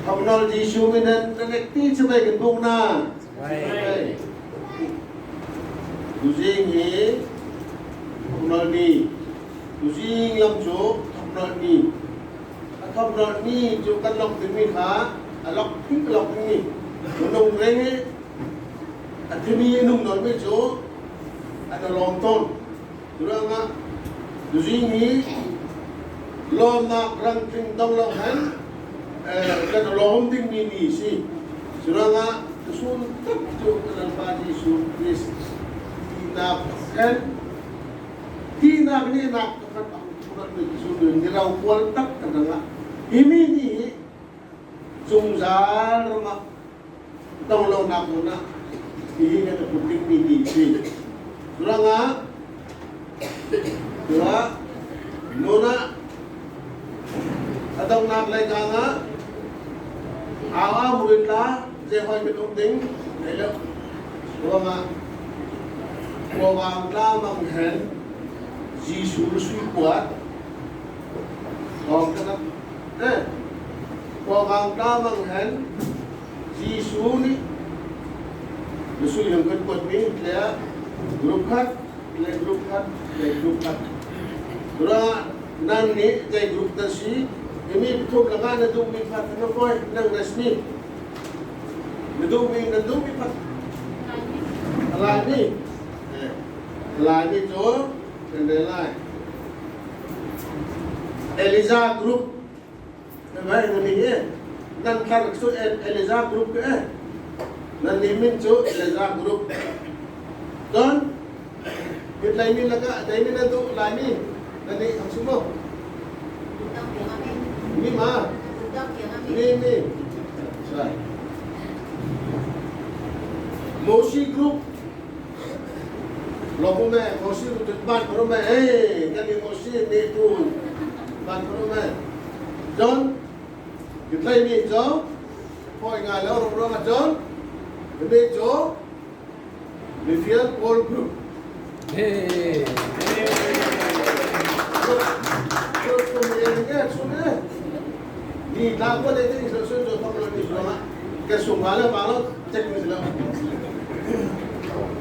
Hamnal Jisu minan nanekti sebagai bungna. Kuzing ni hamnal ni. Kuzing yang jo hamnal ni. Hamnal ni jo kan lok demi ha, lok tik lok ni. Nung reng athini nung nol me jo ada longton. Durang a kuzing ni lom nak rang ting dong long han. Kan lom ting ni si. Durang a kesun tak jo kan padi su Kris. Nak kan Tina ni nak kan akurat ni sudah nirau kual tak kadang ini ni sungzar mak tolong nak guna ini kata puting ni si suranga dua nona atau nak lagi kanga awak muridlah jehoi betul hello suranga program lamang hen Jisu rusui kuat orang kena program lamang hen Jisu ni rusui yang kuat ni dia grup kat surah nan ni jai grup tasi ini betul lengan nadu mipat nakoi nang resmi nadu mipat alani Lagi tu, kendala. Eliza Group, apa ini ni? Dan kar tu Eliza Group ke? Dan nimin tu Eliza Group. Dan kita ini laga, ini nanti lagi, nanti ang semua. Ini mah, ini. Saya. Moshi Group. Logo me, mosi tu ban karo me, kan ni mosi ni tu ban karo me. John, kita ini Jo, kau ingat lah orang John, ini Jo, Vivian Paul Group. Ni tak apa dia ni selesai Jo kalau ni selama, kesungguhan malu cek ni selama.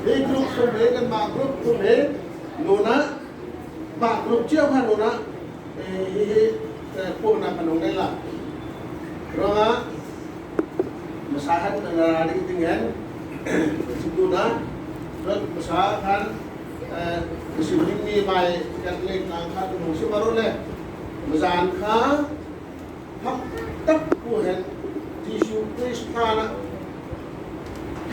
Ini grup sumber kan mak grup sumber nona mak grup cia kan nona pun nak kanong nela. Ronga masahan negara di tinggal situ na, terus masahan kesibling ni baik kerana angkat musim baru le. Masahan ka hak tak bukan Jisu Kristus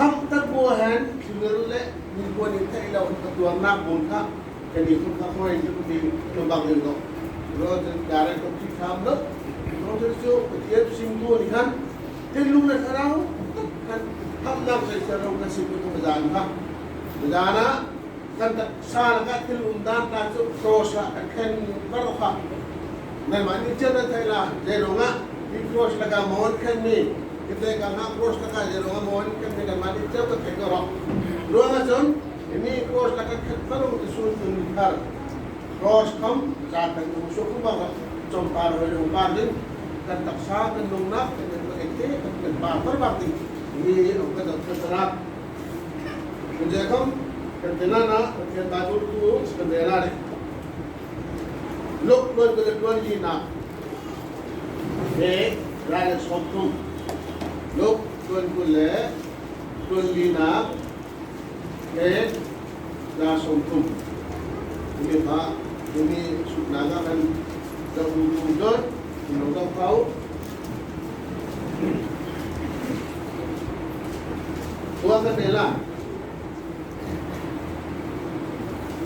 Ham terbuahan sebenarnya mingguan itu ialah ketua nak bongkar jadi bongkar kau itu di lubang itu. Kalau dari kopi kamu, kalau terus dia singgung ni kan, telur nak kerau kan ham nak sekarang kasih itu berjalan kan, berjalan kan sana kan telur dan tak cross akan berapa. Memang ini jangan terlah jeronga di cross laga mohon kan ni. Kita kan cross nak jadi orang mohon kan dengan mati jauh ke kerok. Dua macam ini cross nak kalau disul tunjukkan cross kam zakat musuh kubang compar oleh umpar din kan taksa kan nungnak kan ekte kan baper bakti ini orang dokter terap. Menjadi kam kenana kan badur tu sebenarnya ni. Lok tuan jina. Raya sotum. Lok tuan kulle, tuan lina, langsung tum. Ini pak, ini sunaga kan terhubung menunggu kau. Tua kendela.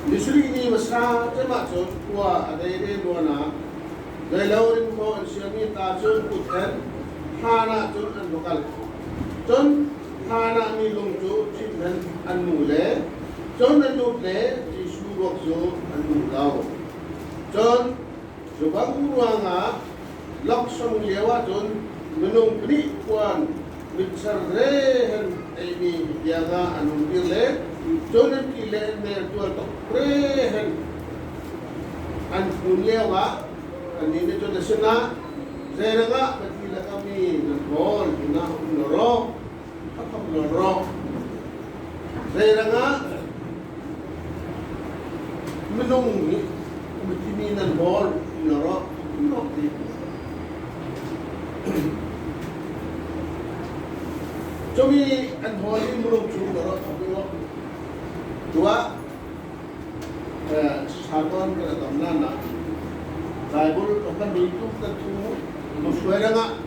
Di sini ini mesra termasuk tua ada ini dua nak. Dari laurin kau insyaallah tajun putar. Hana jun an lokal, jun hana ni longjo cimen an nule, jun an nule di surok jo an nulau, jun coba uruanga laksong lewa jun menung beri kuan bicar rehen ini diaga anung bile, jun an kile mertual tok rehen an lewa an ini jun desena Saya nga patila kami nagol ina noro kapag noro. Saya nga minung matiminan bol noro noro. Jomi an holi mulung chung noro kapilo. Dua sagon kada tamnana. Bible akan itu tentu muswera nga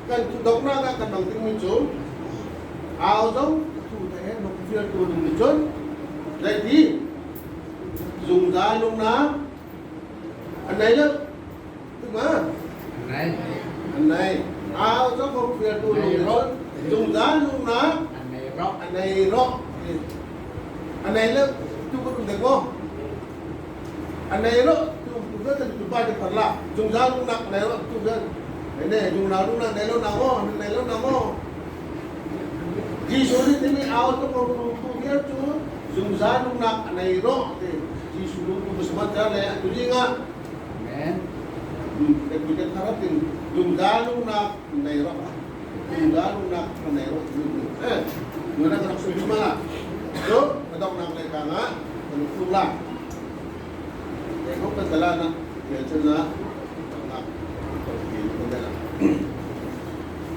kan dokna nga kan nang ting minjo ao dong tu thế nó phía tu đừng bị chốt lại đi dùng giá lúc nào anh này đó tức mà anh này ao dong không phía tu đừng bị chốt dùng giá lúc nào anh này rõ anh này là tu có đừng được không anh này đó rất là chúng ta phải làm dùng dao lúc nặng này nó chung dân này dùng nào lúc nặng này lúc nào ngó này lúc nào ngó chỉ số đi thì áo trong một tu biết chú dùng dao lúc nặng này đó thì chỉ số lúc tu bersama này tu gì ngã để kita harap tin dùng dao lúc nặng này đó dùng dao lúc nặng này đó người ta còn sử dụng mà đó cái động nặng này càng á mình không làm không có là na để cho nó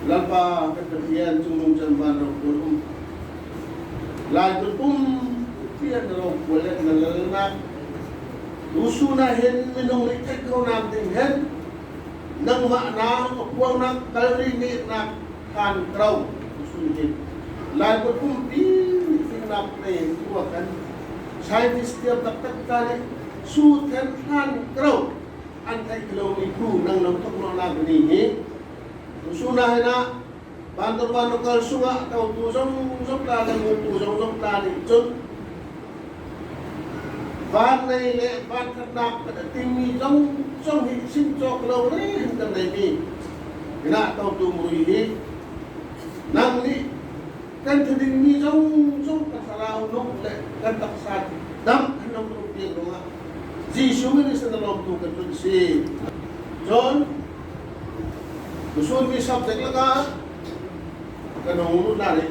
làm pa cái thực hiện chung chân van rồi cũng lại cũng hiện rồi của lên là na usuna hen minung lịch cách câu nam tình hen nang mạ na quang na kalori ni na kan krau usun hen lại cũng đi phim nam này của kan scientist tiap tak kali su ten han krau an kai kilometer nang nang tok no la bini hi su na hena bandar ban kal sunga tau tu jong la la tu jong la ni chun ban này le ban khat nak ka tim ni jong hi sim chok lo re kan nei ni na tau tu mui hi nang ni kan thadin ni jong ka salau no le kan tak sa dam nang tu pi lo ma Jesus ni sa dalam tu kan si John Usun mi subject laga kanong nari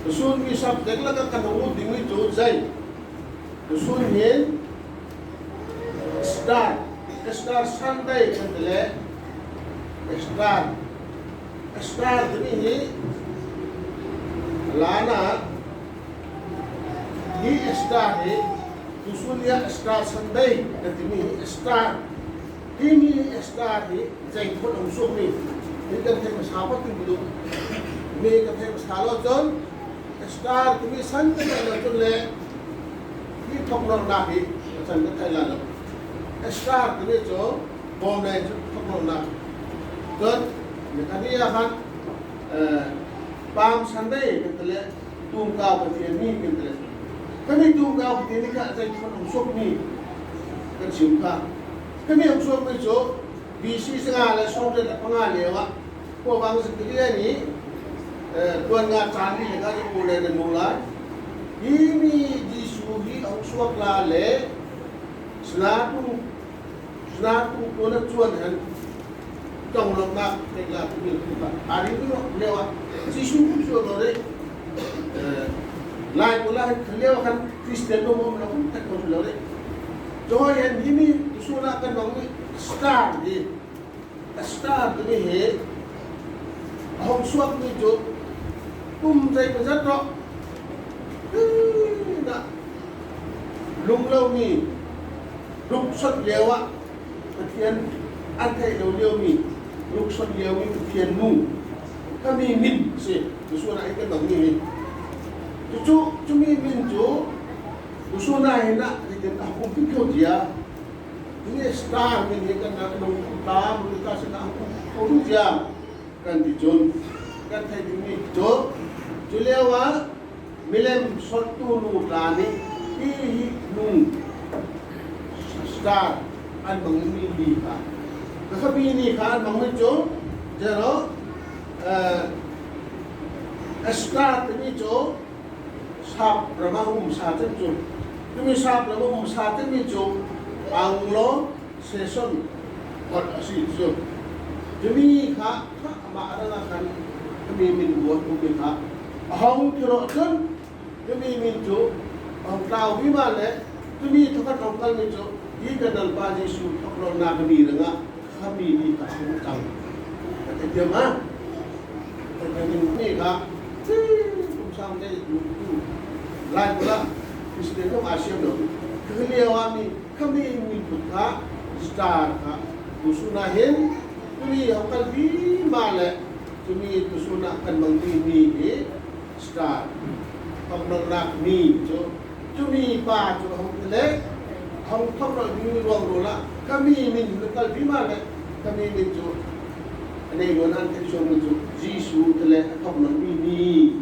Usun mi subject laga kanong dingi tu zai Usun hin Star Sunday kandele Star dini hi lana hi Star hi Usulia Star Sunday katimi Star Ini Star hi jai pun usuk ni kan thai masapat tu bidu ni kan thai masalo jon Star kimi Sunday lo jon le ni thok non na hi san ka thai la Star kimi jo bom nai thok non na jon ni kan ni akan Palm Sunday kan le tum ka ba ni kan le kami tum ka ba ni ka jai pun usuk ni kan sim ka kami ang suwag medyo busy sa nga song na pangalewa ko bang sa kiliya ni tuan nga chani nga yung kulay na nulay ini disuhi ang suwag lale sinatong tuan at tuan han kang lang na kaya kumil kita hari itu lewa disuhi suwag lale lain pula kaliya kan Kristen mo mo na kung takot lale Joy and Jimmy Suna kan bang Star di Star tu ni he Hong suak ni jo tum jai penjat ro na lung lâu ni luk sot lewa ketian antai lâu ni luk sot lewa ni ketian nu kami min si Suna ikan bang ni tu cumi min jo Suna hena kita aku pikir dia ini Star ini kan nak nongtam kita sedang aku dia kan dijon kan thai dimi jo julewa milem sortu nu lani hi nu Star an bangni li ka kabi ni kan bang jo jero Star ini jo sap ramahum satan jo Kami sab ramahum satan ni jo Anglo session or si jo Jumi kha kha ma aranga kan kami min buat kami kha hong kiro jon kami min jo hong tau bimale kami thokat hongkal min jo di kanal ba Yesu thoklo na kami ranga kami ni ka sungkang kata dia mah kami ni kha kum dai tu lai pula Kristen no Asia no keliawani kami min putha star kha usunahin kami hongkal bimale kami tusuna kan mangini ni star pangnak ni jo kami pa jo hongkale hong thoklo ni ruang rola kami min hongkal bimale kami min jo ane gonan ke so min jo Jisu tele thoklo ni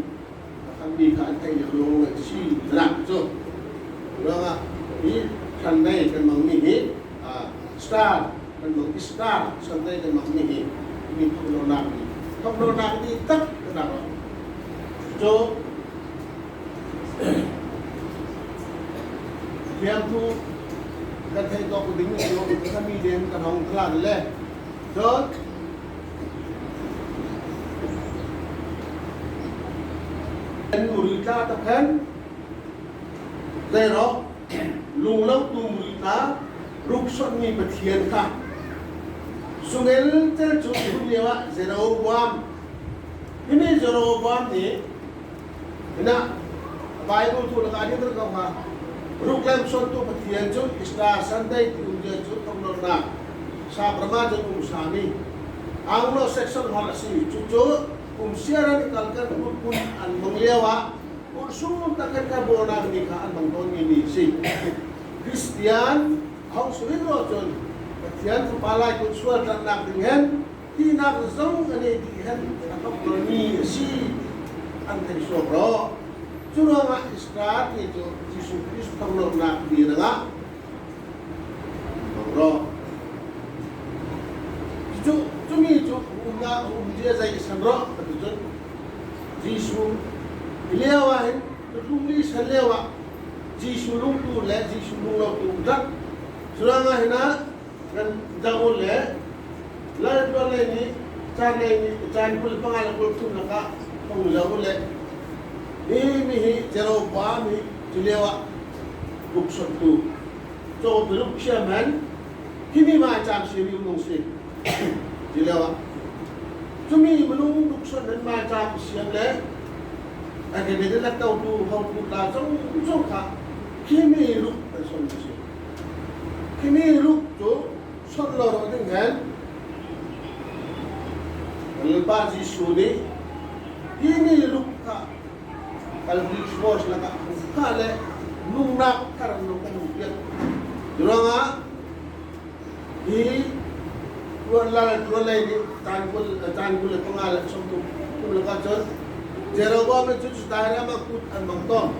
kami kan ai lo si rak jo Ranga ni sanai kan mangini star kan mang star sanai kan mangini ni thoklo ni tak kenapa jo yang tu kan thai to ko ding jo kami dem kan hong kla le jo en murita ta kan dai ro lung lau tu murita ruk son ni pathian ka sungel tel chu lewa Jeroboam ini Jeroboam ni ina Bible tu la ani ter ka ha ruklam son tu pathian chu isla sandai tu je chu thomno na sa brahma ju sami anglo section hol si chu chu siaran kalkan pun an manglewa ursum takkan ka bona ni ka an mangton ni si Christian hong suwiro chon pathian kepala ikut suar dan nak dengan tidak zong ani dihan atau koloni si antai sobro curang istirahat itu Yesus Kristus tolong nak diraga sobro itu cumi itu unga dia saya sandro betul Yesus lewahin terlumi selewa Yesus lungtu le Yesus lungtu dak surang hina kan jauh le lalu dua ni cari pul pengal pul tu nak pengjauh le ini Jeroboam ni julewa buksot tu so belum siaman kini macam sini mungsi julewa cumi belum buksot dan macam siam le ada beda nak tahu tu hong tu lah jong kah kini ruk person mungsi kini ruk tu son lor dengan lepas Yesus ni kini ruk kah kalau di bos lah kah kale nungnak karena nungkan rupiah juranga di dua lagi ni tanggul pengalat somtu kulakajon Jeroboam itu setara makut an mangton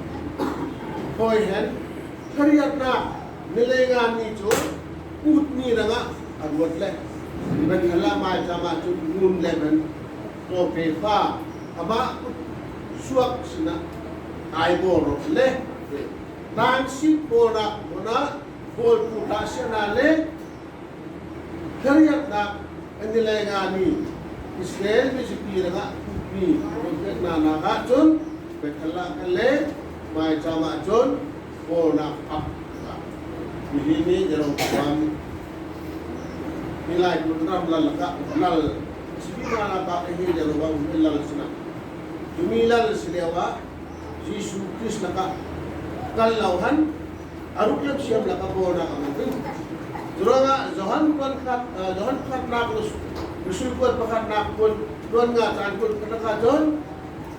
poihen kariat na nilengan itu put ni ranga agwat le ben hala ma jama tu nun lemen to pefa ama suak sina ai boro le tan si pora bona bol puta sina le kariat na nilengan ni Israel mesti ranga ni na na chun ben hala le ma jama chun bona up ini Jeroboam nilai program lal sibina ka ini Jeroboam lal sina jumilal sidewa Yesus Kristus naka kalauhan aruklam siam naka bona kamatin juranga Johan kat nak rusul kuat pakat nak pun tuan nga tan pun kanaka jon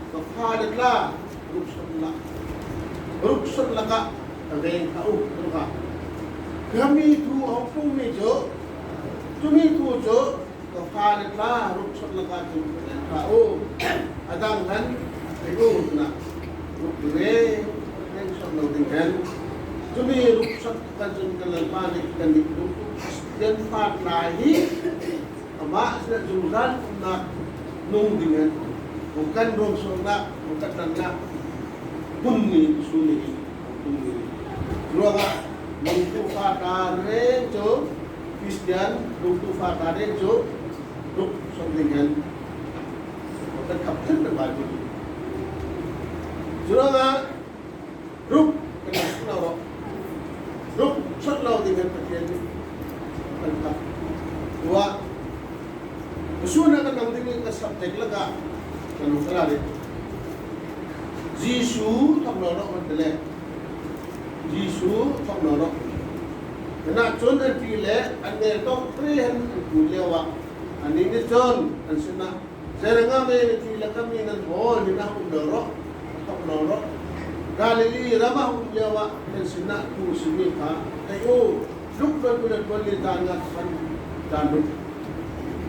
kafadatla ruksun laka abeng kau ka kami tu aku mejo tumi tu jo kafadatla ruksun laka tu kau adang kan itu na rukre yang sama dengan tumi ruksun kan jon kalpan kan itu dan pat lahi ama sudah jurusan nak nung dengan bukan dong sonak bukan tanda bunyi sunyi bunyi dua mengtu fatare jo Christian mengtu fatare jo look something and the captain the Bible. Juranga look can now look shut loud in the Patian and cup. What? Sooner than something a subject like that. Jisu thong nọมันเป็นแหละJisu thong nọขณะจนอันที่แหละอันเดียต้องเปลี่ยนกูเรียกว่าอันนี้นี่จนอันสินะเสร็จแล้วไม่ที่แหละก็มีนั่นโอ้นี่นะหุ่นเดือดthong nọกาลิลีระมาหุ่นเรียกว่าอันสินะกูสิมีค่ะแต่โอ้ลุกเป็นคนคนลีตางัดฟันจานลุก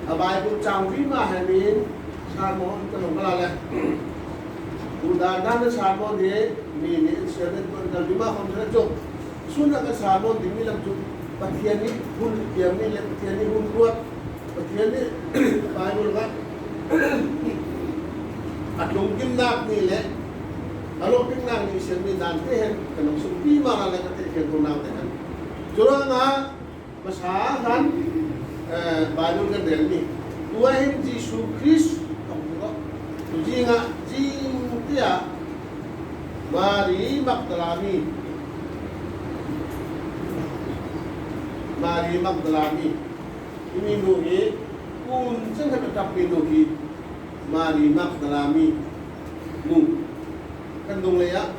อบายกูจังวิมาให้มีชาโมนจะลงมาแล้วUdahan sa salmon ni seven kung lima kung sa job. Suna ka salmon di milang job. Patiyan ni hul patiyan ni hul kuat. Patiyan ni Bible ka. At lungkim na nila. Alupin na ni siya ni dantehan kanang sumpi mga nakatikin ko natin. Sura nga masahan Bible ka din ni. Tuwahin Jesus Christ Tuji nga dia Mari Magdalani iminuhi kung saan ka nagkapinuhi Mari Magdalani nung kandung laya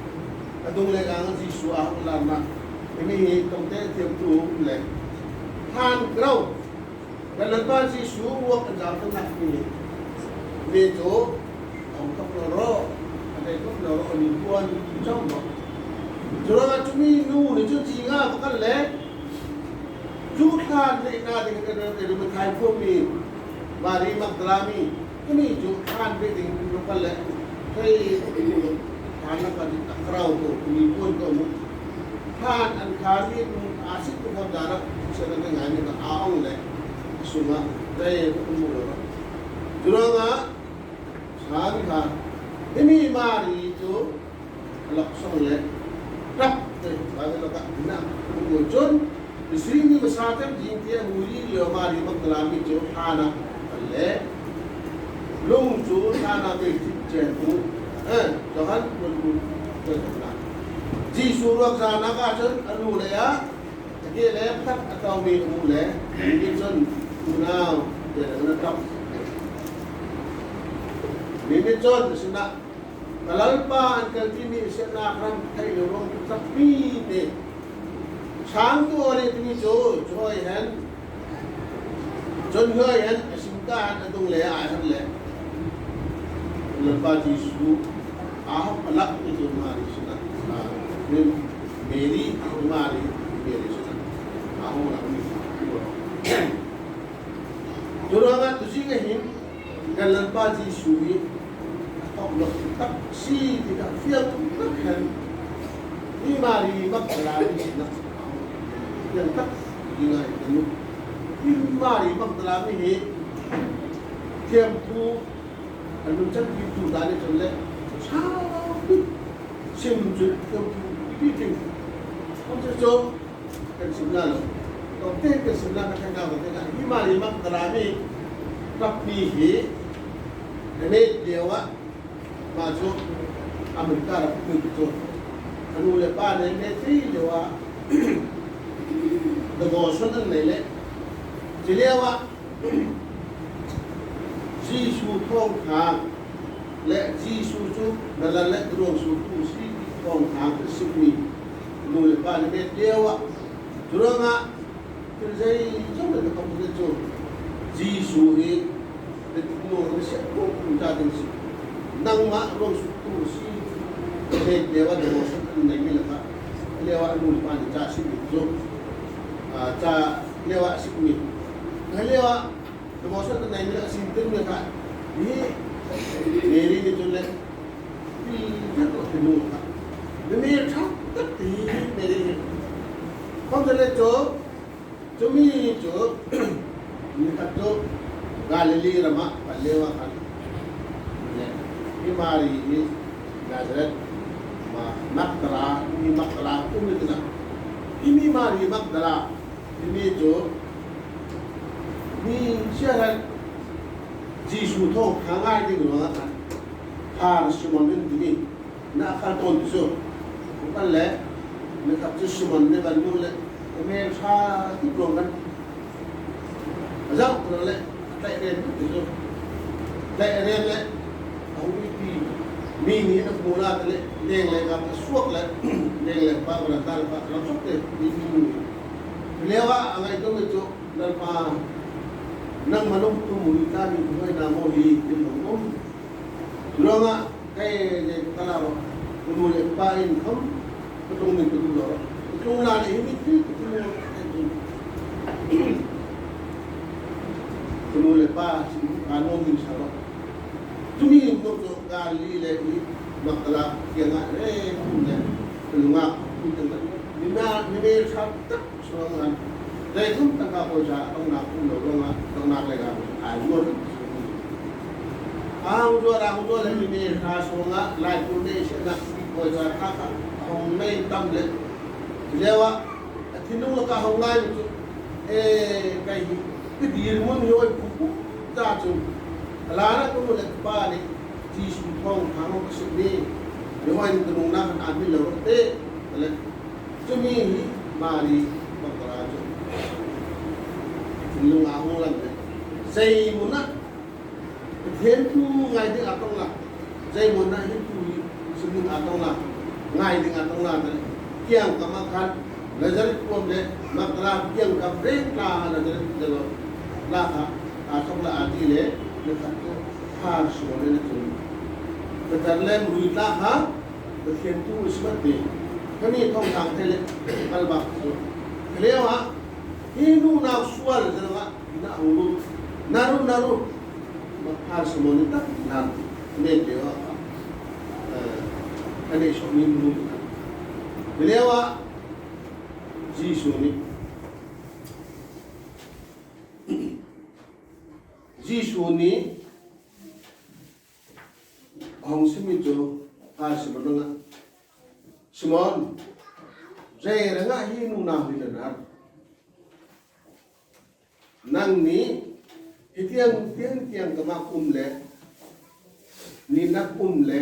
ang Jisu ako lama imihi tong tiyang tuong le han graw dalan ba Jisu huwag ang dapat nakini medyo ang kaploro ada kaploro onibuan trong mo jura chumi nu ni chu ji nga bakal le ju khan le na de ka de me khai ko mi Mari Magdalani ini ju khan be ding bakal le kai kana ka di takraw ko onibuan ko mo khan an khali asik ko ham dara sa na ngani ka aong le suma dai ko mo ro jura nga Sabi ka, ini Mari itu laksong le, tak, bagai lokak bina, kemudian di sini masyarakat jingkia muli dia Mari Magdalani itu anak le, lungju anak berjitu, jangan berbuat. Jisu ruang sana kacan anu le ya, jadi le kat atau minum le, ini jen guna jadi menetap. Ini John sina kalalpa ang kaltini sina ram kay lorong tapi ne sang tu ore tini joy hen John hoy hen simka adung le ahan le lalpa Jisu ah palak itu mari sina Mary mari sina ah orang ni Juranga tusi kahin lalpa Jisu Allah tak si tidak fiat kan ni Mari Magdalani yang tak ingat itu ni Mari Magdalani ni tiempo anu cakap itu dari tu le sabit simjut tiempo bikin macam tu kan sebelah lo okey kan sebelah kan kau tengok ni Mari Magdalani tapi ini dia masuk Amerika begitu. Anu lepas ni netri lewa devotion nile. Jadi awak Jisu thong hang le Jisu tu dalam le terus tu si thong hang kesini. Anu lepas ni netri awak juranga terjadi jauh dari kampung itu. Jisu ni dekat siapa pun jadi nang ma rong tu si lewa devotion nai milaka lewa anu pan cha si jo cha lewa si mi lewa devotion nai milaka sinten milaka ni meri ni jole ni jato tenu ka ni thak tak ti meri kom jole jo mi jo ni kato Galilei rama lewa kan Ini Mari ini Nazaret Magdala ini Magdala umit na ini Mari Magdala ini jo ni siya Jisu thô kháng ai đi của nó là thà Simon đến đi na khăn tôn thì sao cũng có lẽ mình gặp cho Simon nên bạn mua lại em pha tiếp luônกันrộng rồi lại lại đến thì sao lại đến lại ông đi mi ni nó mua lại lại đen lại gặp suốt lại đen lại ba bữa ta là làm suốt đấy đi liệu anh ấy tôi mới cho nên mà nang manong tu muli kami buhay na mo hi tinong lo nga kay talaro muli pain kham tung ni tu lo tung la ni mi ti tu muli pa si ano min sa lo tumi no to gali le ni makala kya nga ne tulunga ni me sa tak so nga đây cũng tăng cao hồi giá ông nào cũng được luôn á ông nào lại gặp ai luôn ông rồi là mình ra xuống á lại cũng đi sẽ là hồi giá khác ông này tâm lệ liệu á thì lúc là cả ông này cái gì muốn nhồi cũng ra chung là nó cũng là ba đi chỉ số phong thằng ông sẽ đi nếu mà anh từng năm anh đi lâu thế là cho mình mà đi bằng cái lung áo lần này dây muốn á thiên thu ngày tiếng áo tông là dây muốn á thiên thu sử dụng áo tông là ngày tiếng áo tông là kiang cả mang khăn là rất cuồng đấy mặc là kiang cả break là rất là áo tông là đi đấy được cả hai số này được cả lên mùi ta hả được thiên thu smart đi cái này thông thường thế này al bạc cái này hả Inu na sual janga na ulu naru makhar semoni tak na ne dewa ane shomi mu lewa Jisu ni Jisu ni hong simi jo har semanga Simon jai ranga inu na hilanar nang ni tiang kama le ni nak le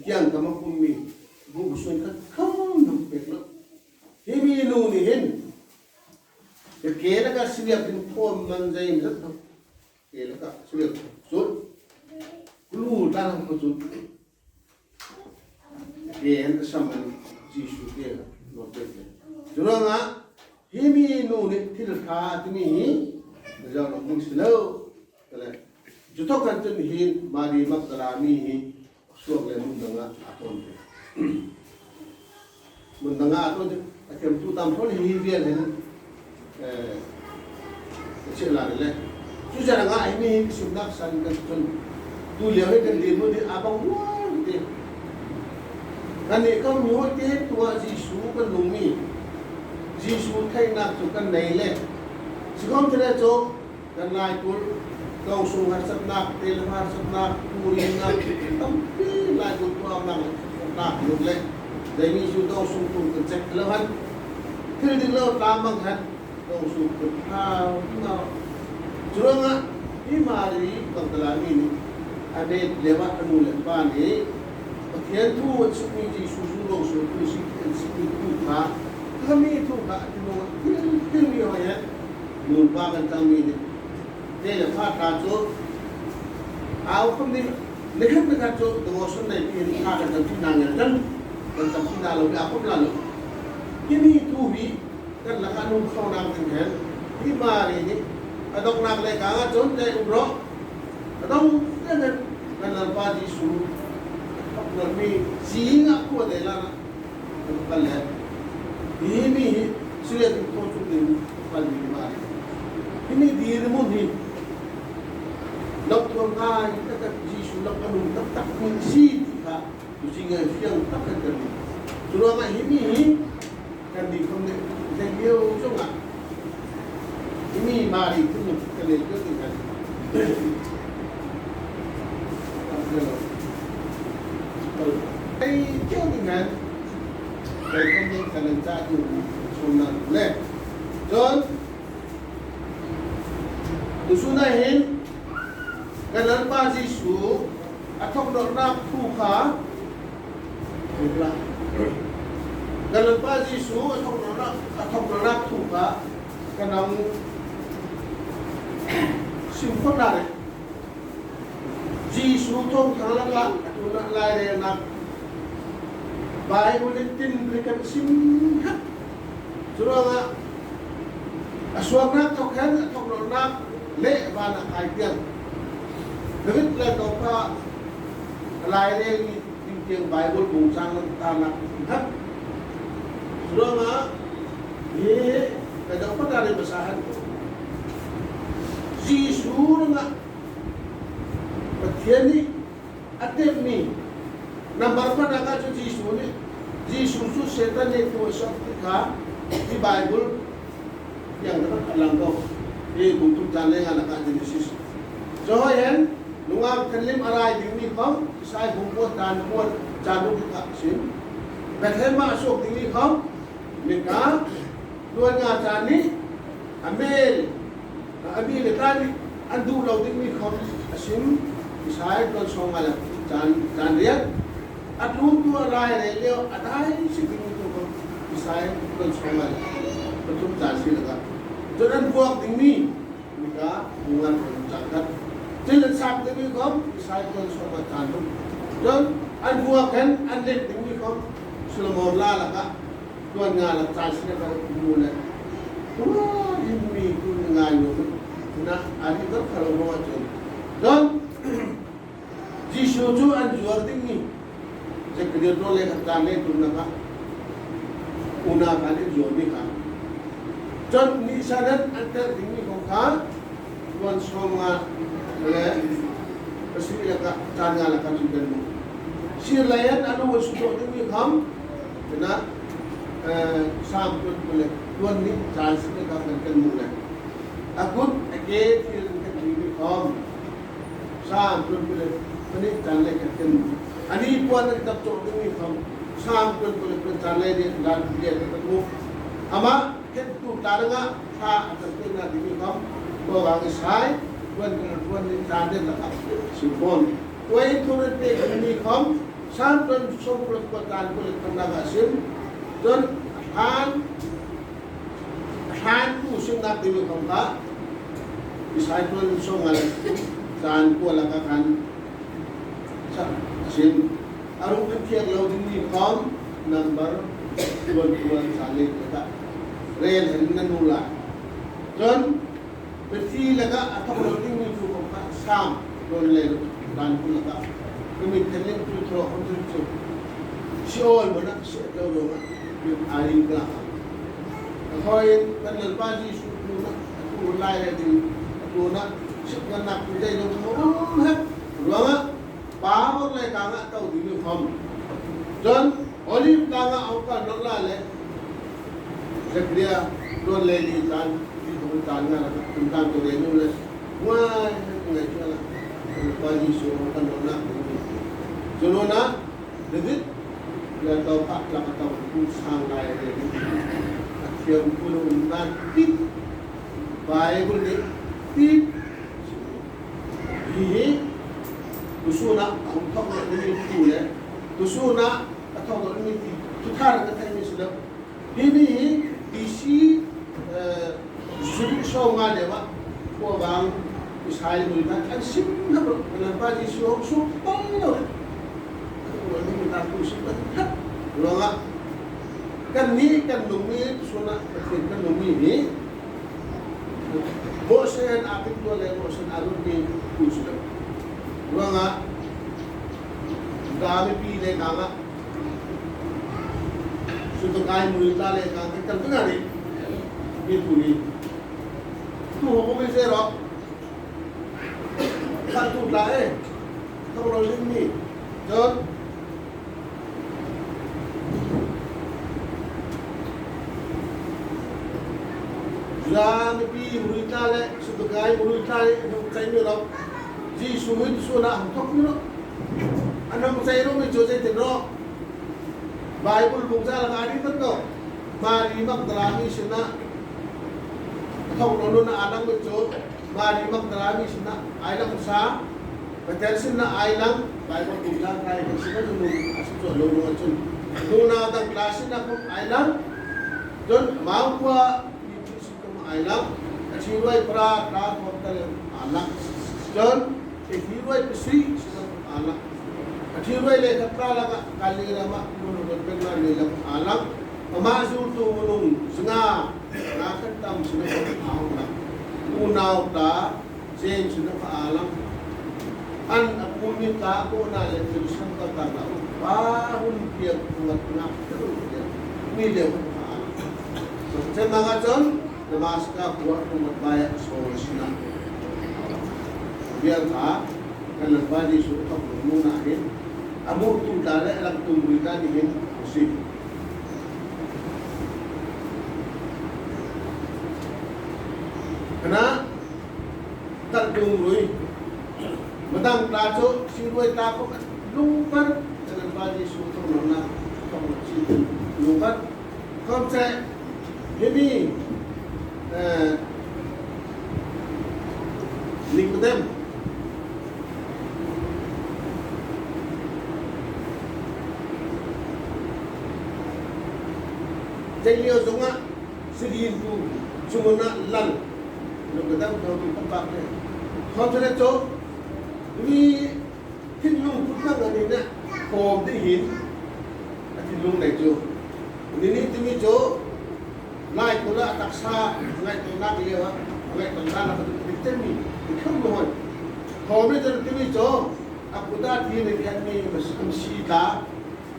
tiang kama mi bu busun ka kam nam pek lo himi nu ni hin ke la ka siap din pom man jai mi zat ke la ka siap sut lu tan ko sut ke en saman Jisu ke lo pek juranga himi nu ni thil kha tini jaw no mung silo kale jutok kan tin hin mari makdalami hi suak le mun danga aton mun danga aton akem tu tam thon hi rian hen chela le chu jara nga himi sumnak san kan tun tu le he kan din mun di abang wa ti kan ni kam yo te tua Jisu kan lumi Jisu thay nạp cho căn này lên chỉ không thế cho căn lại của cầu sung hạt sắt nạp tên hạt sắt nạp curi nạp tâm lại của ông nạp được lên để mi su cầu sung cùng cần check lâu hơn thế thì lâu làm bằng hạt cầu sung được thao nào chúng á đi mà đi bằng cái lá mì anh ấy lewat anu lepas ni bagian tu seperti Jisu sulung seperti seperti tu kami itu tak tinggi ya merupakan kami ini dia lepas kacu awak kami lepas kacu dengan sunai ini ada tempat nangis dan tempat lalu apa lalu ini itu kan lakukan kau nang tinggal di mana ini ada orang lagi kangen john dari umroh ada kan lepas Jisu apa ni singa aku adalah kalau ini sudah dikonsul dengan paling lima. Ini dirimu ni. Doktor kaya kita Jisu lakukan tak mengisi kita, sehingga yang tak terjadi. Cuma ini kan di konteks dia cuma ini mari itu kita lihat dengan. Itu dengan dari konteks kalian satu sunnah leh, John, sunnah hin Ganun pa Jisu atok nak tuka ganun pa Jisu atok nak tuka kanang simpon na Jisu tong kalala tuna lai nak Bible tin berikan simhat surah aswag nak tokan atok nak le bana kaitan David là có cả lại đây tìm tiếng Bible bùng sang ta là hấp rồi mà ये cái đó bắt ra dari basahan Jisu nga Patiani atem ni number pa na ka Jisu ni Jisu su setan ni ko sa ka di Bible yang dapat alam ko buntu jale nga naka Genesis so yan Nungam kanlim aray dingni kom isay bungkot dan mon janu ka sim bethe masuk dingni kom nika duan nga jani amel abi le tani andu law dingni kom asim isay don songal jan riat atlu tu aray re leo atai si dingni tu kom isay don songal betul jan sila jodan buak dingni nika bungan jangkat Tilan sab demi kom, saya pun sama tanduk. Dan buahkan anlek demi kom, Solomon la laka, tuan ngalah tasnya kalau mulai. Wah, ini tu ngayu, na hari tu kalau mau macam. Dan Jisu tu jual tinggi. Sekedar tu leh kali tu nak, una kali jual ni kan. Dan ni sahaja antar tinggi kom kan, tuan sama Pasti laka tanya laka sudah mu. Sir layan anu wasudok demi ham, kena sampun boleh. Tuan ni chance ni kan mulai. Akut agak kan demi ham, sampun boleh. Ini chance kan. Ani puan tak cok demi ham, sampun boleh chance ni dan dia ketemu. Ama ketu taranga ha akan demi ham, orang isai. Tuan ni tanda nak simpon. Tuan itu nanti ini kom, sampai sopul kotaan kulit pendapat sim, dan han musim nak demi kom ka, isai tuan songal, dan kuala kan sim, arung kecil laut ini kom, number tuan salib kita, rel hendak nula, dan Berarti laga atau kalau tinggi tu apa sam boleh dan pun laga. Kami terlebih tu terus untuk tu. Siapa mana siapa orang yang alim lah. Kalau yang kan lepas di suku nak tu lain di tu nak siapa nak kerja itu semua. Ruang power le kanga tahu di form. John olive kanga awak nak lale. Sekian dua lagi dan tanya tentang tu dia nulis, wah enggak jual lah, bagi semua kan nak, Jonona, David, dia tahu tak lah tahu pusang lain ni, akhir puluh nanti, Bible ni, ini, tusuna, untuk ini tu ya, tusuna atau ini tu thar kata ini sudah, ini isi Suri songa dewa, ko bang Israel mulai kan sim na bro, kenapa di suruh sumpah lo? Kalau ni minta kusip kan, loga kan ni kan numi suna kan numi ni, bosan apik tu le bosan alun ni kusip, loga kami pilih kanga, suatu kali mulai le kanga kan tu ni, ni puni. Tu hukum ini serok, satu lain, kalau ini, John, jangan pi murid le, sebagai murid le, saya ni lor, ji sumit suna, tak ni lor, anak saya ni jose tenro, Bible bungsa lagi tu tu, mari mak terami sena. Kau nonton anak betul, mari mak terami sena, ayam besar, Matersin na island, kaya mo tulang kaya mo sila nung asin so lulungan sun. Nung nakatang klase na kung island, doon makuha ipisip kong island, at hiway para kakot anak. Doon, hiway pisri sila kong anak. At hiway lekap prala kalirama mununod pagla nila kong anak. Pamasul to munung singa nakatam sila kong anak. Unaw ta, sen sila paalam. An apunin ka ako na letusan ka tagaw. Bahun piyak kuat nak milih paalam. So sa mga jon, namas ka kuat ng magbayad sa sina. Biar ka kalabadi sa pagmunahin. Amor tung dala alam tung berita dihin musik. Karena terdung rui, madang placo siroi tako lungkar dengan bagi suatu nona kamu lungkar konsep ini Nikodem jadi zonga sedih tu cuma nak lal. Kadang kalau kita pakai, kalau saya cakap, ini tinlung putang ani na, form dihin, at tinlung na ito. Ini timi jo, ngai pula taksa, ngai tu nak liwa, ngai tu nak apa tu ditemi, ikam mohon. Form itu timi jo, aku dah dihin ni masita,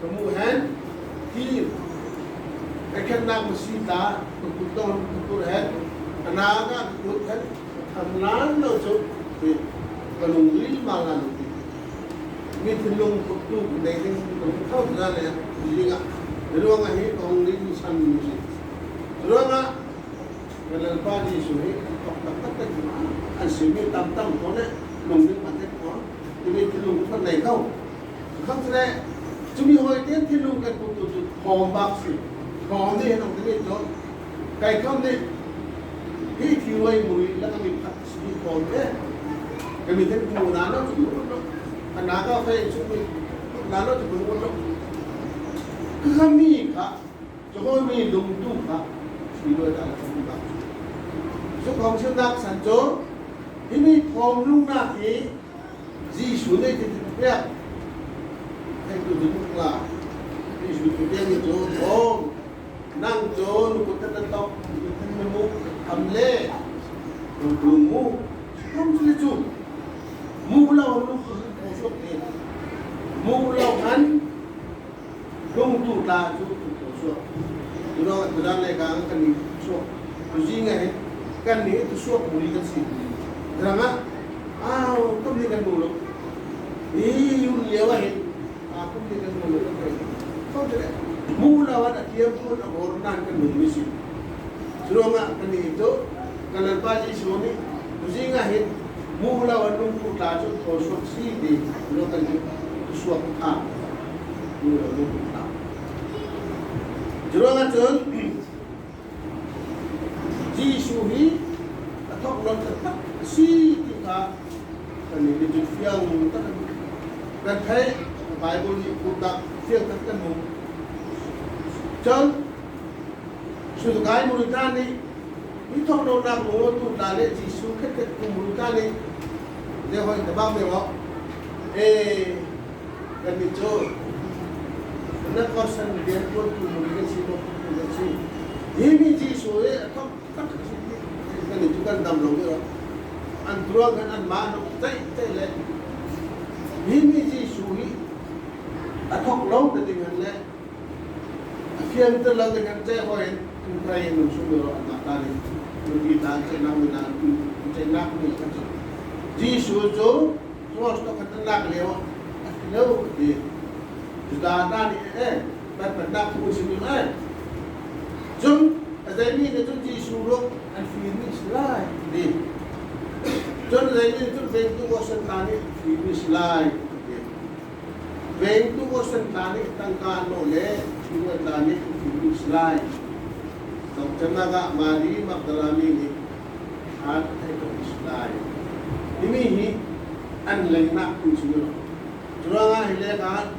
kemudian dihin, ikan nak masita, kemudian kemudian Anaga kutan amlan no so kalungli malan ni tilong kutu dahil kau dala ya liga dalo nga hi kalungli san music dalo nga kalal pa di suhi tak an simi tam ko ne lungli patet ko ni tilong kutan nei kau sila chumi hoi ten tilong kan kutu hom box hom ni no ni to kai kam ni Hii kiwai mui la kami tak sini konde, kami ten kumunano tu kumunano, anaga fai sumi kumunano tu kumunano. Kami ka, joko mi lungtu ka, sino dah kumunano. So kau sih nak sanjo, ini kau lung nak ni, Jisu ni tidak itu dulu lah, Jisu dia ni jo, nang jo, nukutan tentok, nukutan nemu. Amle, rumu, kamu sudah jum, mulau lu kosok ni, mulau kan, tu lah tu kosok, tu orang legang kan ni kosok, kucing kan ni tu kosok muli kan sih, kerana, kau beli kan mulau, yun lewahin, aku beli kan mulau, kau tidak, mulau ada tiap pun orang kan mengisi. Surunga kani itu kanan paji sini muzingahin mula wanung kutajo kosok sidi lo kan suap a mula wanung kuta surunga jon jisuhi atau non tetap si kita kani di fiang dan hai Bible ni kutak fiang kan mu jon Sudah murid ni, itu orang nak murid tu dalek Jisu ket murid ni, dia hoi tebak mewah, kan itu, nak korsan dia pun tu murid si tu murid si, ini Jisu atau tak kan itu kan dam logo, antara kan an mana tay le, ini Jisu atau long dengan le, akhirnya terlalu dengan tay hoi. Try nung sumero at matali nung kita sa namin na sa namin kasi Jisu jo suwas to katanak lewa at lewa di dada ni pat patak po sini jum azali na jum Jisu ro and finish line di jum azali na jum 22 tani finish line di 22 tani tangkano le tani finish line Tenaga mari magdarami ni at ito islay. Imihi an leng nak tu sini. Jurang ah hilang kan,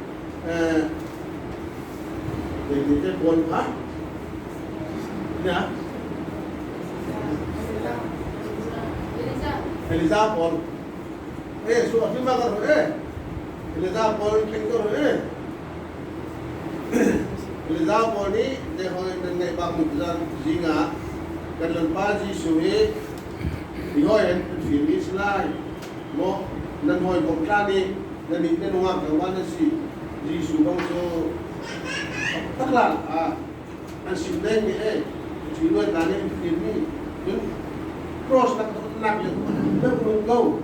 jadi pon apa? Ya. Eliza pon. Suatu film kan? Eliza pon kengkor. Eliza pon ni dia orang nenek bang mukjizat singa. Kalau pagi suwe, dihoi film Islam. Mo nan hoi bokla ni. Dan ini nungak kawan si Yesus bangso taklah an simdeng ni jiwa tani ini cross nak yang nungkau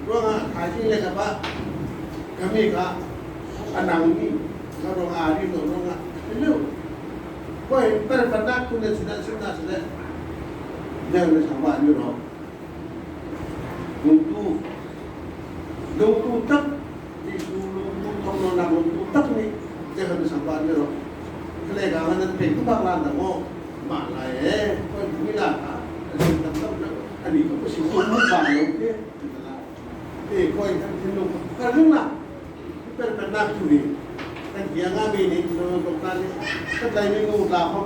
ruang haji le apa kami ka anang ni ruang hari ruang itu koi terpendak tu ni sudah jangan sampai ni loh nungtu tak Tong nak tak ni jangan sampai ni loh. Kalau kawan nanti itu bakalan tak mau malai kau bila tak ani kau pasti mau balik kau yang tindu kerana lah terpenak tu ni kan dia ngabi ni no dokter ni kedai ni ngutlah kau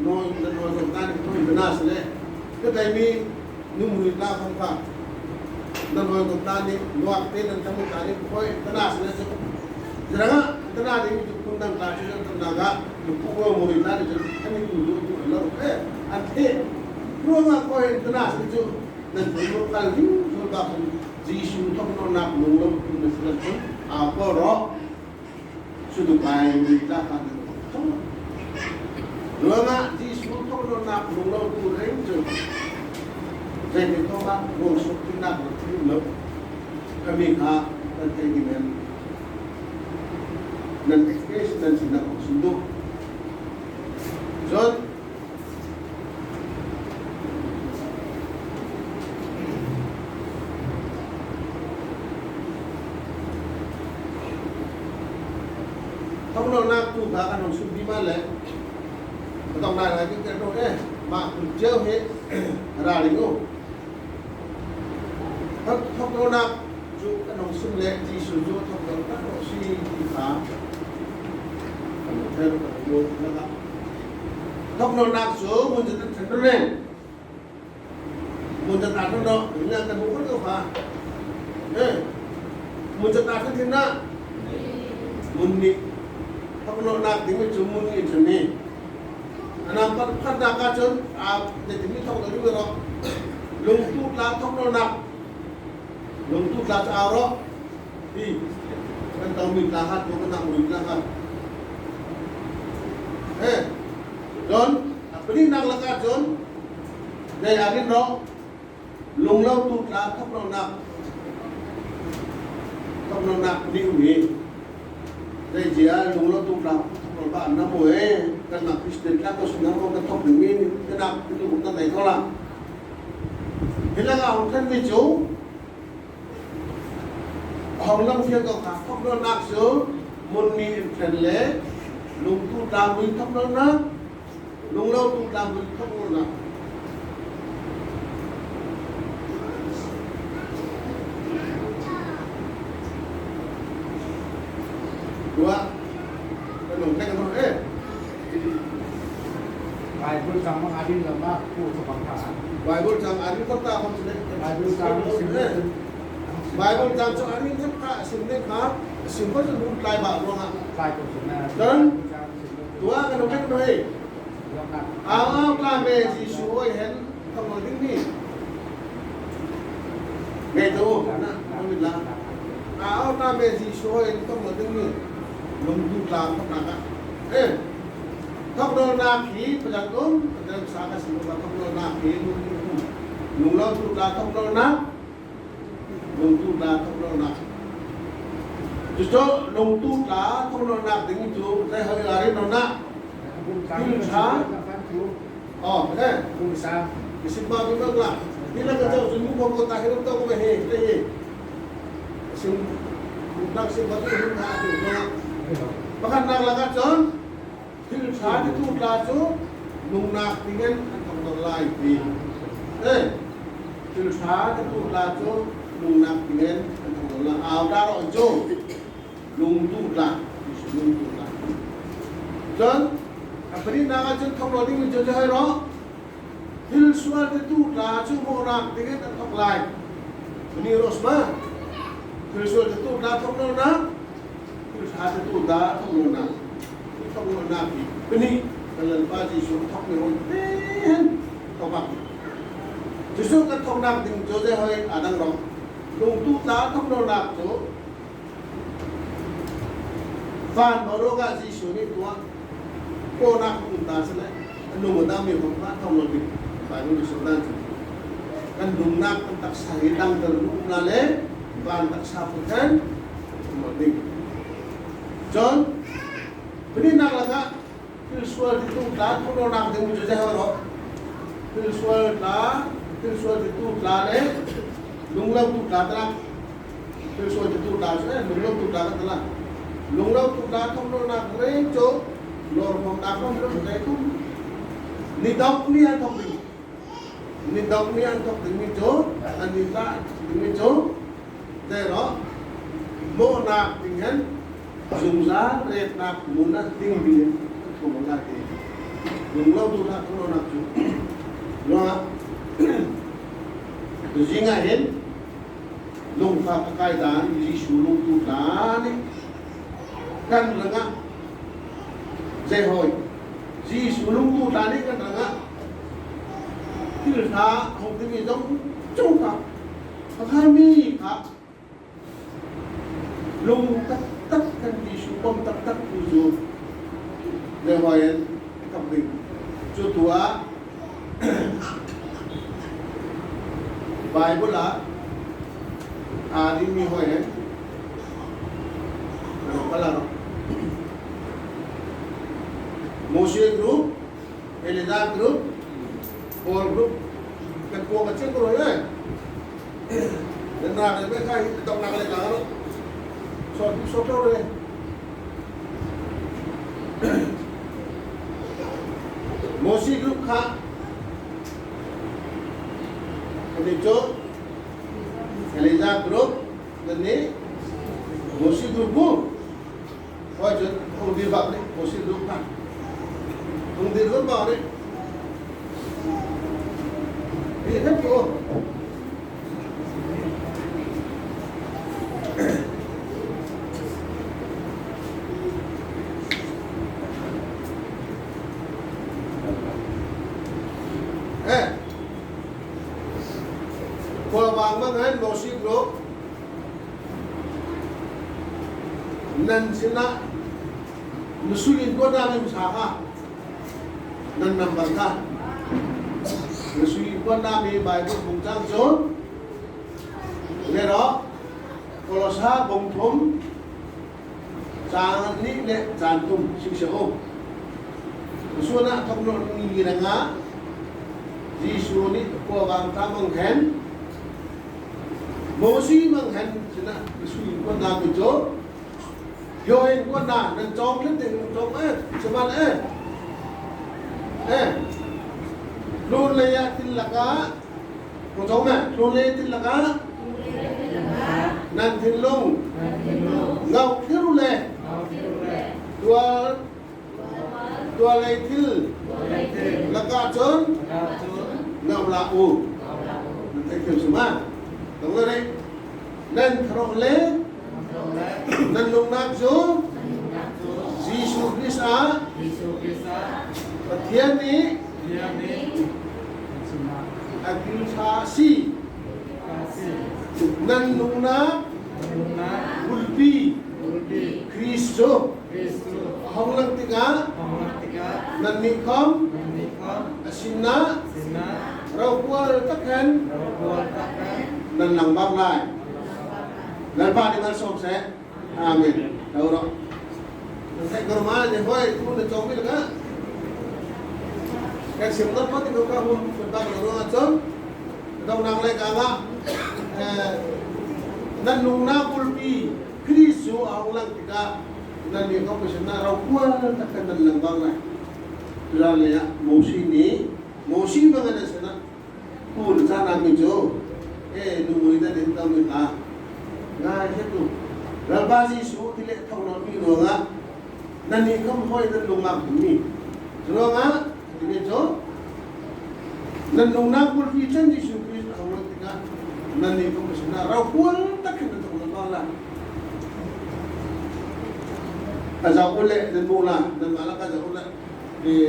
no dokter ni tu benar sele kedai ni numuri lah kau dan dokter ni luar dan kamu tadi kau benar sele Jangan tenang ini tu tentang kelas itu tenaga dukung murid itu kami tuju itu Allah ante ruang apa yang tenang itu dan dulu kali sudah Yesus tak nak mengulur masalah itu apa roh sudah kaya kita kan ruang Yesus tak nak mengulur itu jadi itu kan musuh tindak itu kami kah terkini dan ekspresi dan tindak sunduk. John, kamu nak tu bahkan orang sudah malah, betul nak lagi kerana mak kerja ralingo. Kamu nak tu kan orang sudah di suju, kamu nak si kita. Tóc nó nạc số muốnจะthành nó lên muốnจะตัดnó đó ini akan bukan apa muốnจะตัดทั้งที่นั่นmuốn ni tóc nó nạc thì mới chụp muốn ni chừng ni anh em phát nạc cả chun để thì mới tóc nó đi rồi lùng tu lá tóc nó nạc lùng tu lá áo đó đi kan tahu minta hat bukan nak minta hat John, apa ni nak lekat John? Dari hari no, lunglau tu lah, tak nak ni umi. Dari dia lunglau tu lah, tak nak namu kan nak Kristen lah, kau senang kau ketok ni, kenapa itu bukan dari kau lah. Hilang orang kan bejo, orang lang siapa kau tak nak so, muni terle. Lung tu dah beri tak nak, lung lau tu dah beri tak nak. Dua, lung tak nak Bible sama adil lama ku sebangsa. Bible sama adil kata apa sih? Bible sama simple. Bible sama adil kata simple kah? Simple tu bukan lay bak ruang ah. Lay tu sebenarnya. Dan dua kan orang tu kelam si suai hen kamu tinggi. Gitu, nak alhamdulillah. Kelam si suai kamu tinggi. Lunggu kelam nak. Kamu nak hi penjagung, penjagung sangat semua kamu nak hi lunggu tu kelam kamu nak. Lunggu kelam kamu nak. Justru lunggu kelam kamu nak tinggi tu saya hari nak. Pulsa, oh, pulsa. Isimba kita lah. Bila kita semua kau tak hidup tu kau hei. Sim, budak simba tu hidup ada. Bahkan nak lagat John, pulsa itu lalu nungnak dengan antara lain. Pulsa itu lalu nungnak dengan là áo đa rồi chỗ lung tu là chân apa ni naga chân không nói đi mình chơi chơi đó hil suar tu là chú mô rạc thì cái thọc lại ini rosma hil suar tu là không nói na hil suar tu là không nói na thì ini kalau lepas di suruh thọc ni orang ten thọc bạc justru kan thọc nạp thì chỗ chơi hơi đang đó lung tu là không nói nạp chỗ Fan baru kat si Shu ni tua, ko nak kunta sila, anu mata mi kumpa thong lo dik, baru di Sultan. Kan dung nak tak sahidang terlum lale, ban tak sapukan, dik. John, bini nak laga, pilsual itu tak, ko nak temu jejak orang. Pilsual itu lale, lunglau tu datang, pilsual itu datang, lunglau tu datang. Lung lâu tụt đá không đâu nạp lấy chỗ lor phòng đá không đâu cái không ni đọc ni ăn thông bình ni đọc ni ăn thông bình ni chỗ anh ni ta ni chỗ để đó mô nạp tình nhân dùng giá rệt nạp muốn là tinh biến không muốn là gì lung lâu tụt đá không đâu nạp chỗ lo từ gì ngay hết lung phạt cái đá gì số lung tụt đá đi kan ranga jai hoy ji sulung tu tani kan ranga tiltha hong timi jong chung ka akhami ka lung tak tak kan ji supom tak tak tu ju jai hoy kam ding chu tua bible la adi mi hoy hai pala Moshe group, Elida group, or group, kan ko kacil ko ya. Dan na be kai tok na kale ka so to re. Moshe group kha ini jo Elida group dan ni Moshe group ko Ôi chứ không đi vào đấy, một xin đúng không? Không đi hướng vào đấy. Đi hết chỗ. Ê, qua vàng mang hết một xin đúng. Nan sila nusuin ko namin saka nan number ka nusuin ko namin Bible bungtang John pero kalau sa bungtum jangan ni le jantum sigsao nusuna tokno ni nga Jisu ni ko bang tamang hen mosi mang hen sila nusuin ko namin John Yoin ko na nang chong lên tình chong seman luôn lấy tin là cá con chong nè luôn lấy tin là cá nan tin lung ngọc thiếu lệ tua lấy tin là cá trơn ngọc là u thấy kiểu gì mà đúng rồi đấy nên thằng lệ nan lung nak jo Jisu Krista Pathian ni Agil Sasi nan lung nak Ulpi Kristo Hong lang tiga nan nikom Asina Rau kual takkan nan lang bang lai dan Pak dengan som saya, amin. Tahu tak? Saya ke rumah je, boy, tu nak comel kan? Kan siapa pun tidak kamu tentang orang macam, tentang orang lain kagak. Dan nuna pulpi, Kristo awlang tiga, dan dia kau pesan rakuan takkan dan lembang lah. Lalu ya, mosi bangan sana, pun sana mijo, nunggu kita dintam kita. ngay hết luôn là ba di số thì lệ thông nó đi rồi á nên đi không thôi nên lùng làm của mình rồi á thì biết chỗ nên lùng nam của phi chân di số phi không nói tiếng á nên đi không có sự rau cuốn tất cả những thứ là à giáo quân lệ nên mua là nên mà là cái giáo quân lệ thì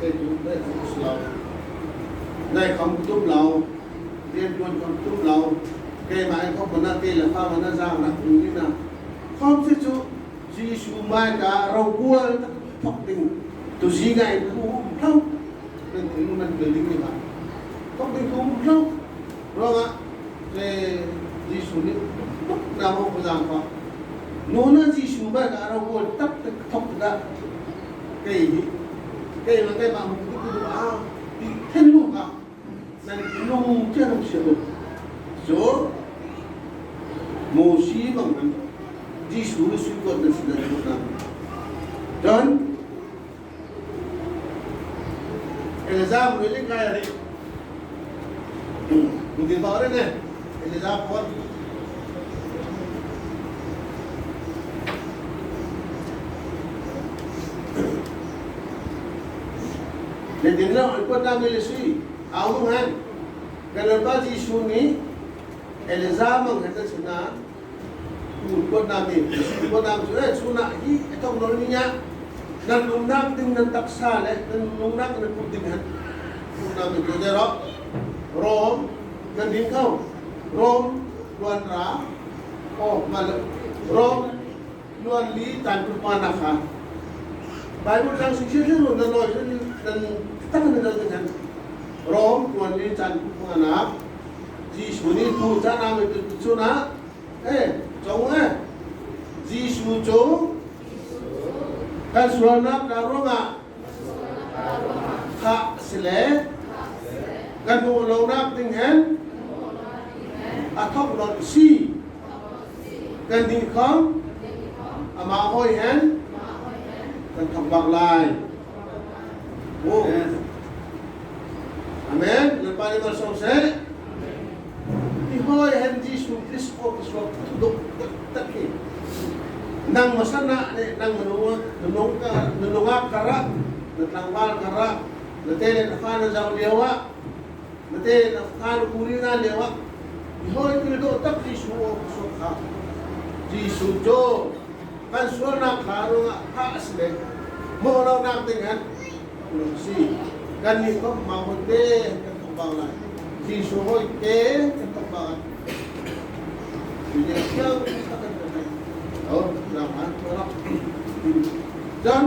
cái chúng đây không sầu đây không chút lâu liên luôn không chút lâu cái mà anh không có năng tiền là pha mà nó ra là cũng như nào không chứ chú Giêsu mai cả rau cua thọc tình từ gì ngày cũng không nên thì mình cười đi như vậy không tình cũng không rồi ạ cái Giêsu này nào không có rằng không nó Giêsu mai cả rau cua tấp thọc ra cái mà cái mà mình cứ bảo đi thiên luôn à nên nung chưa được sửa được số mô sĩ bằng cái Giêsu suy quan đến sự đời của John Eliza mới lên cái này mình tìm bảo đấy này Eliza con để đến lúc anh quan tâm đến suy áo đúng không cái lần ba Giêsu ní Eliza mang hết tất cả quân nam sudah sunat hi atau nolonya dan lunak dengan taksa le dan lunak dengan putihkan nam itu jero rom dan dingkau rom luan ra mal rom luan li tan panaka Bible sang sisi lu dan loy dan tangan dengan rom luan li tan panak Giêsu ni tu nama itu sunat Trong á Giêsu chỗ kan suanap darunga kha sile kan mo lo nap ting hen athok lo si kan ding khom ama hoi hen kan thok bak lai amen lepas ni bersong se hoi hen Giêsu Kristo Kristus duk taki nang masana ne nang menungak karak natlangwal karak natele nafana za lewa natele nafana kurina lewa hoi kristo tak Giêsu sokha Giêsu jo kan suana karunga ka asle mo lo nak dengan si kan ni ko mahode kan bangla Giêsu hoi ke kan bangla jadi siapa oh nama orang dan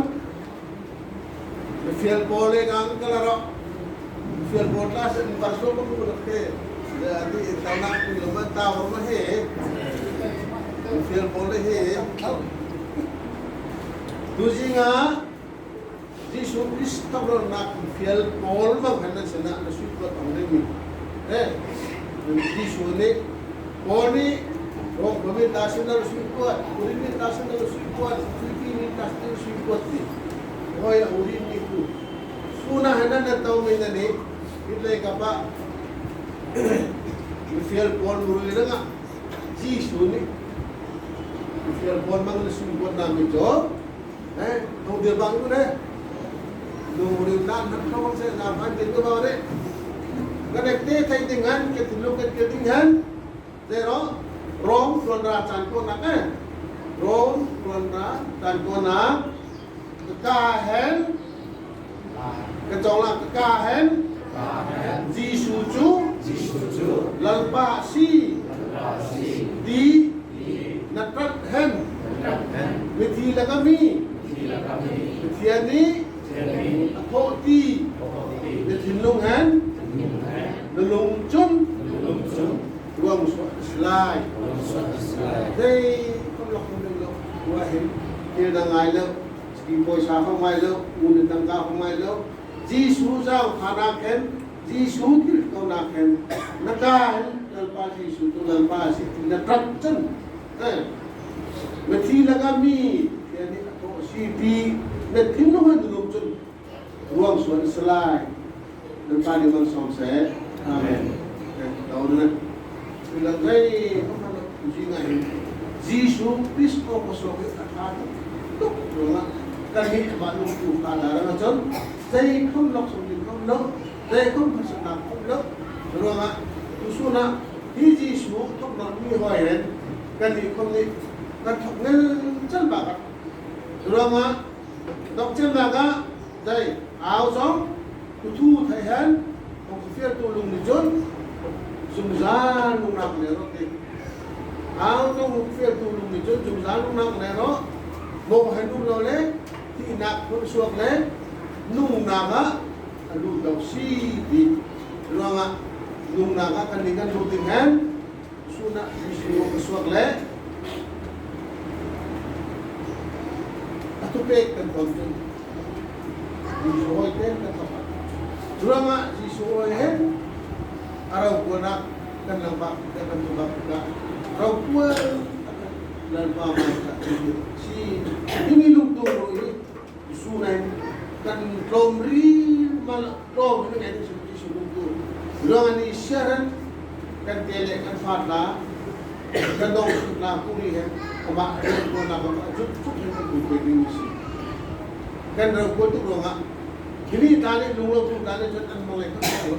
fiel boleh kan kalau fiel boleh sen pasal pun boleh ke jadi tanah pun tahu mah he fiel boleh he tujuhnya Giêsu Kristus nak fiel boleh mah hendak senak nasi buat orang ini Giêsu ni Poli Rong kami tasin na lusuy kuat, uri mi tasin na lusuy kuat, uri mi tasin na lusuy kuat ni. Hoy uri mi ku. Suna hana na tao may nani, itlay ka pa. Mifiel pon uri na nga. Giêsu ni. Mifiel pon mang lusuy kuat namin jo. Nung dirbang ko na. Nung uri na natawang sa laban dito ba rin. Ganekte tay tingan, katilukan katingan. Zero. Rom tuan ra chan ko nak Rom tuan ra chan ko nak kekahen kekahen Giêsu chu lalpa si di natrat hen mithi la kami mithiani atho ti mithinlung hen nulung chun ruang slide đây không lọc không được đâu qua hình kia là ngày lâu chỉ bồi sáng không ngày lâu uống tăng cao không ngày lâu Giêsu giao khả năng khen Giêsu thì câu nào khen nó ca hết lần ba Giêsu tôi lần ba sẽ thì là trật chân đây mà khi là kami thì anh ấy có si pi để thiếu nó hơn được chân ruang xuống slide lần ba đi bằng sòng sẽ amen đâu nữa lần đây không phải là gì ngày Kristo masuk ke akal tu rumah kami balu tu kalah macam saya không lok sungin không lok saya không masuk nak không lok rumah tu suna hi Jisu tu nak mi hoi hen kami không ni kan thok ngel chân bạc rumah dok chân bạc đây áo giống tu thu thầy hen không phải tu lùng đi chốn dùng giá lùng nặng để nó tìm áo trong phía tu lùng đi chốn dùng giá lùng nặng để nó một hành lùng rồi lấy thì nặng con suộc lấy lùng nặng á lùng đầu si đi rồi ạ lùng nặng á cần đi cần lùng tình hen su nặng đi suộc suộc lấy tu pe cần còn chân đi suối tên cần tập rồi ạ đi suối hết araw ko na kan lambak kan tubak ka araw ko lan pa ma si inilung to ini sunan kan lomri mal lom ni ada seperti sulung tu ruangan ni syaran kan tele kan fatla kan dong la kuri hai kama ko na ba jut jut ni ko ni si kan raw ko tu ruangan kini tali lunglo tu tali jut an mo ko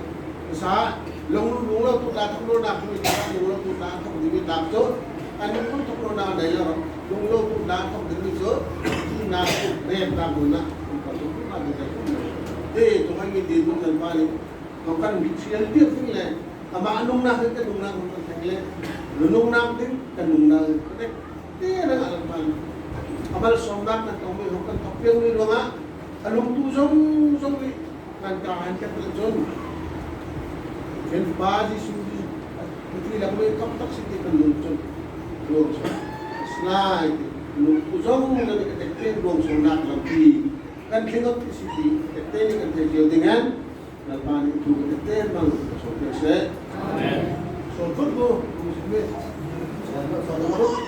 sa lung lo tu la thong lo na tu ta lung lo tu ta thong di ta cho an ni ko thong lo na dai lo lung lo tu ta thong di cho ti na ko re ta bu na ko tu ma di ta de to ha ngi di tu tan pa ni ko kan bi chial ti fi le ama anung na ke nung na ko ta le nung na tin kan nung na ko te na ga pa amal som na to mi ho kan thok pyang ni lo nga anung tu jong jong ni kan ka han ka jon Then baji sudi, putri lagu ini kap tak sih kita nonton, dong so, slide, nonton jauh dari ketekten dong so nak lagi, kan tengok di sini, ketekten kan terjadi dengan, lepas itu ketekten malu, so biasa, so good go, musibah, so